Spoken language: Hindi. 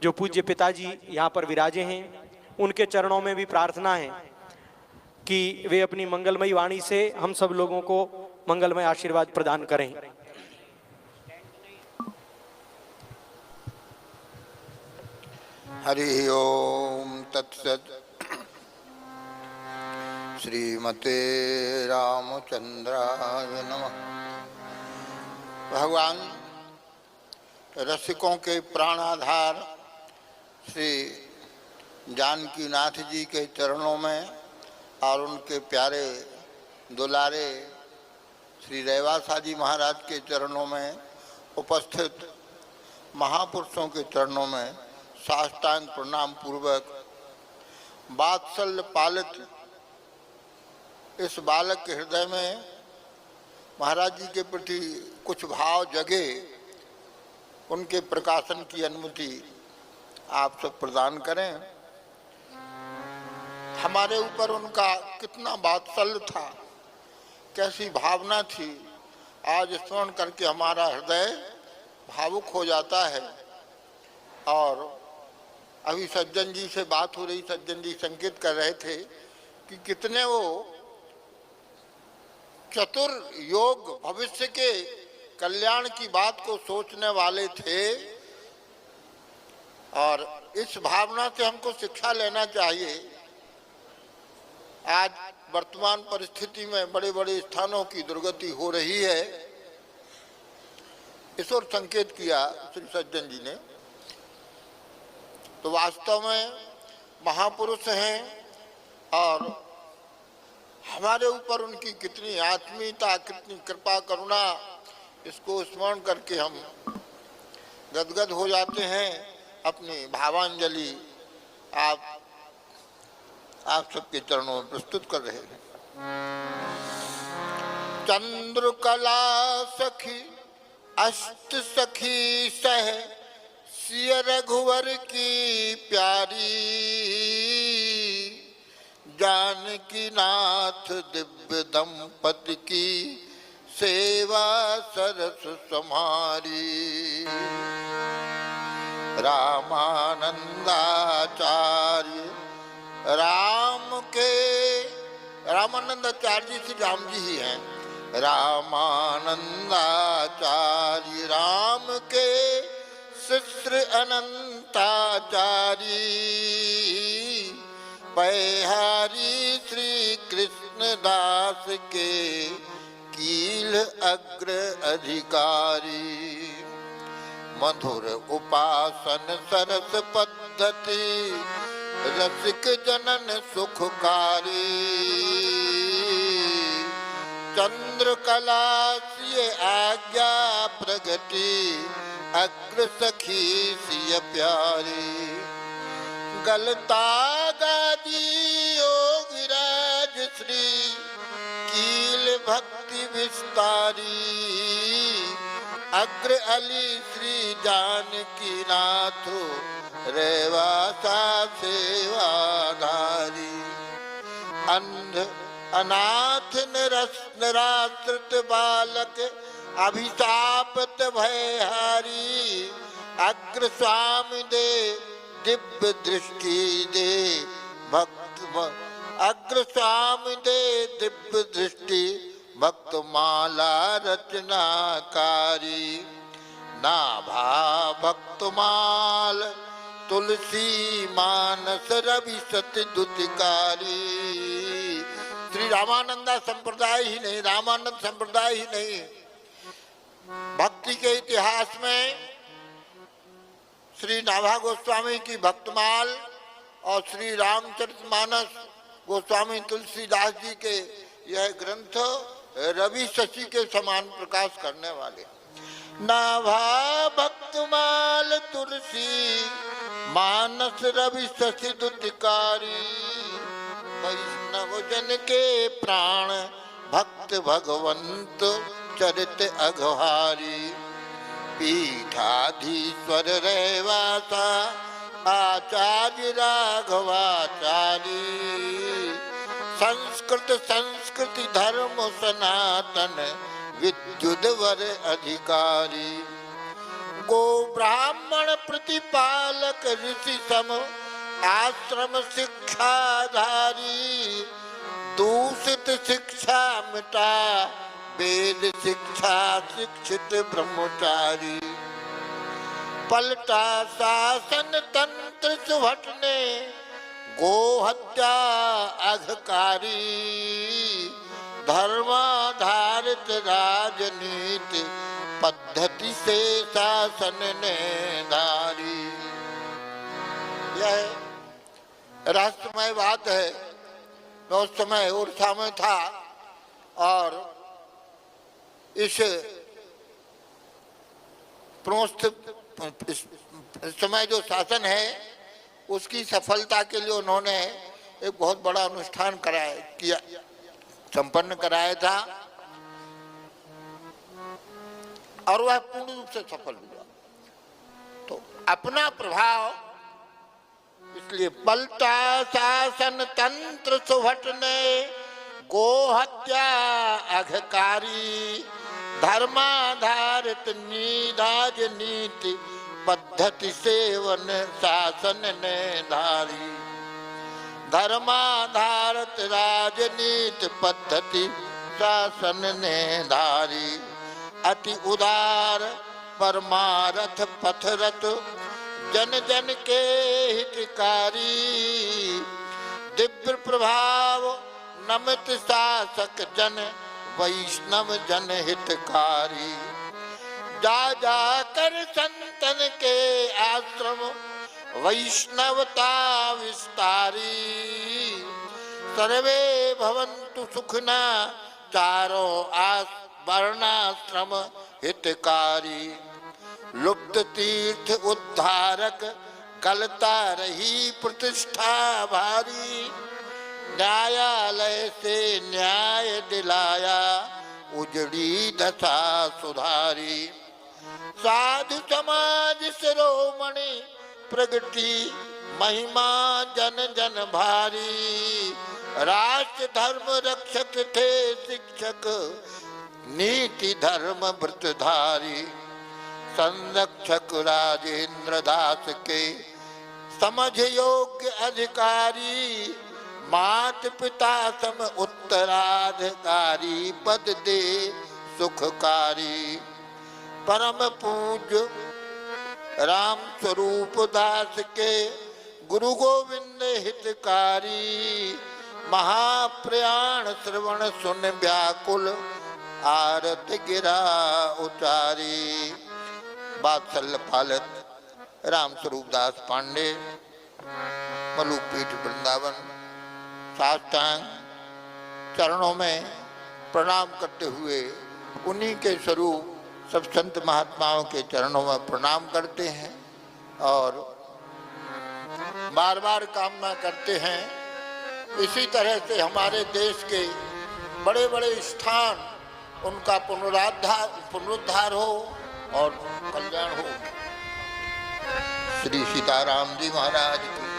जो पूज्य पिताजी यहाँ पर विराजे हैं, उनके चरणों में भी प्रार्थना है कि वे अपनी मंगलमयी वाणी से हम सब लोगों को मंगलमय आशीर्वाद प्रदान करें। हरि ओम तत्सत। श्रीमते रामचंद्राय नमः। भगवान रसिकों के प्राणाधार श्री जानकीनाथ जी के चरणों में और उनके प्यारे दुलारे श्री रेवासा जी महाराज के चरणों में उपस्थित महापुरुषों के चरणों में साष्टांग प्रणाम पूर्वक वात्सल्य पालित इस बालक के हृदय में महाराज जी के प्रति कुछ भाव जगे, उनके प्रकाशन की अनुमति आप सब प्रदान करें। हमारे ऊपर उनका कितना वात्सल्य था, कैसी भावना थी, आज स्मरण करके हमारा हृदय भावुक हो जाता है। और अभी सज्जन जी से बात हो रही, सज्जन जी संकेत कर रहे थे कि कितने वो चतुर योग भविष्य के कल्याण की बात को सोचने वाले थे। और इस भावना से हमको शिक्षा लेना चाहिए। आज वर्तमान परिस्थिति में बड़े बड़े स्थानों की दुर्गति हो रही है, इस ओर संकेत किया श्री सज्जन जी ने। तो वास्तव में महापुरुष हैं और हमारे ऊपर उनकी कितनी आत्मीयता, कितनी कृपा करुणा, इसको स्मरण करके हम गदगद हो जाते हैं। अपनी भावांजलि आप सबके चरणों में प्रस्तुत कर रहे हैं। चंद्रकला सखी अष्ट सखी सह सिय रघुवर की प्यारी, जानकी नाथ दिव्य दंपति की सेवा सरस समारी। रामानंदाचार्य रामानंदाचार्य जी श्री राम जी ही हैं। रामानंदाचार्य राम के शिष्य अनंताचारी, पैहारी श्री कृष्ण दास के कील अग्र अधिकारी। मधुर उपासन सरस पद्धति रसिक जनन सुखकारी। चंद्रकला सिय आज्ञा प्रगति अग्र सखी सिय प्यारी। गलता गादी योगिराज श्री कील भक्ति विस्तारी। अग्र अली श्री जानकी नाथ रेवासा सेवाधारी। अंध अनाथ निराश्रित बालक अभिशापत भयहारी। अग्र स्वामी दे दिव्य दृष्टि दे भक्त, अग्र स्वामी दे दिव्य दृष्टि भक्त माला रचनाकारी। नाभा भक्त माल तुलसी मानस रवि सत्य दुतिकारी। श्री रामानंदा संप्रदाय ही नहीं, रामानंद संप्रदाय ही नहीं, भक्ति के इतिहास में श्री नाभा गोस्वामी की भक्तमाल और श्री रामचरितमानस गोस्वामी तुलसीदास जी के यह ग्रंथ रवि शशि के समान प्रकाश करने वाले। नाभा भक्तमाल तुलसी मानस रवि शशि दुतिकारी। वैष्णव जन के प्राण भक्त भगवंत चरित अघहारी। पीठाधीश्वर रेवासा आचार्य राघवाचारी। संस्कृत संस्कृति धर्म सनातन विद्युत वर अधिकारी। गो ब्राह्मण प्रतिपालक ऋषि सम आश्रम शिक्षाधारी, दूषित शिक्षा मिटा वेद शिक्षा शिक्षित ब्रह्मचारी। पलटा शासन तंत्र सुभट ने गो हत्या अघकारी, धर्माधारित राजनीति पद्धति से शासन ने धारी। यह रहस्यमय बात है। मैं उस समय उड़ीसा में था और इस समय जो शासन है उसकी सफलता के लिए उन्होंने एक बहुत बड़ा अनुष्ठान संपन्न कराया था और वह पूर्ण रूप से सफल हुआ। तो अपना प्रभाव, इसलिए पलटा शासन तंत्र सुभट ने गो हत्या अघकारी, धर्माधारित राजनीति पद्धति सेवन शासन ने धारी। धर्माधारित राजनीति पद्धति शासन ने धारी। अति उदार परमारथ पथरत जन जन के हितकारी, दिव्य प्रभाव नमित शासक जन वैष्णव जन हितकारी। जा जा कर संतन के आश्रम वैष्णवता विस्तारी, सर्वे भवन्तु सुखिना चारों वर्णाश्रम हितकारी। लुप्त तीर्थ उद्धारक गलता रही प्रतिष्ठा भारी, न्यायालय से न्याय दिलाया उजड़ी दशा सुधारी। साधु समाज शिरोमणि प्रगति महिमा जन जन भारी, राष्ट्र धर्म रक्षक थे शिक्षक नीति धर्म व्रतधारी। संरक्षक राजेंद्र दास के समझ योग्य अधिकारी, मात पिता सम उत्तराधिकारी पद दे सुखकारी। परम पूज्य राम स्वरूप दास के गुरु गोविंद हितकारी, महाप्रयाण श्रवण सुन व्याकुल आरत गिरा उचारी। बात्सल्य पालक राम स्वरूप दास पांडे, मलुकपीठ वृंदावन, साष्टांग चरणों में प्रणाम करते हुए उन्हीं के स्वरूप सब संत महात्माओं के चरणों में प्रणाम करते हैं और बार बार कामना करते हैं इसी तरह से हमारे देश के बड़े बड़े स्थान उनका पुनरुद्धार हो और कल्याण हो। श्री सीताराम जी महाराज की